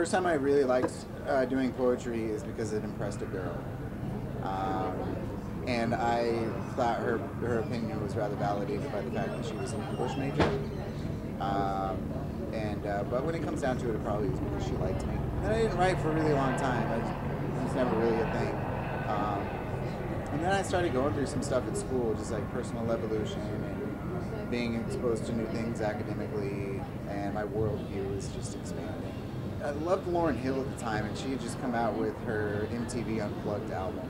First time I really liked doing poetry is because it impressed a girl. And I thought her opinion was rather validated by the fact that she was an English major. But when it comes down to it, it probably was because she liked me. And I didn't write for a really long time. It was never really a thing. And then I started going through some stuff at school, just like personal evolution and being exposed to new things academically, and my worldview was just expanding. I loved Lauryn Hill at the time, and she had just come out with her MTV Unplugged album,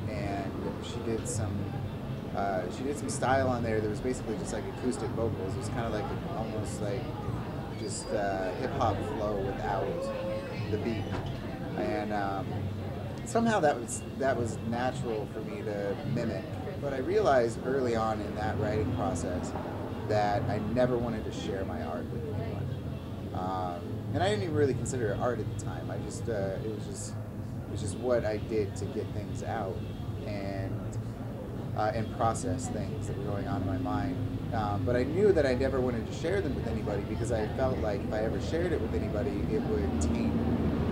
and she did some style on there that was basically just like acoustic vocals. It was kind of like almost like just hip hop flow without the beat, and somehow that was natural for me to mimic. But I realized early on in that writing process that I never wanted to share my art with anyone, and I didn't even really consider it art at the time. I just it was just what I did to get things out and process things that were going on in my mind. But I knew that I never wanted to share them with anybody because I felt like if I ever shared it with anybody, it would taint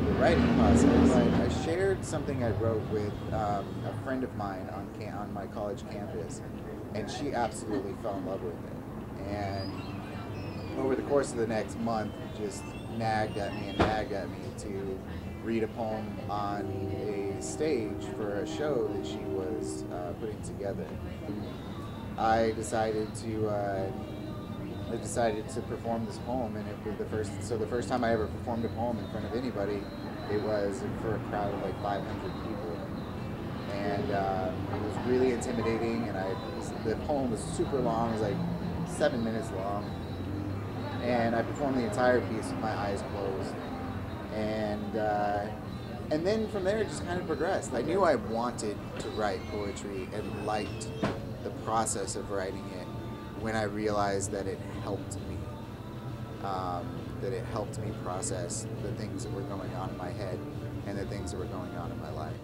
the writing process. I shared something I wrote with a friend of mine on my college campus, and she absolutely fell in love with it. And over the course of the next month, just nagged at me to read a poem on a stage for a show that she was putting together. I decided to perform this poem, and it was the first time I ever performed a poem in front of anybody. It was for a crowd of like 500 people, and it was really intimidating. And the poem was super long; it was like 7 minutes long, and I performed the entire piece with my eyes closed. And then from there, it just kind of progressed. I knew I wanted to write poetry and liked the process of writing it when I realized that it helped me. That it helped me process the things that were going on in my head and the things that were going on in my life.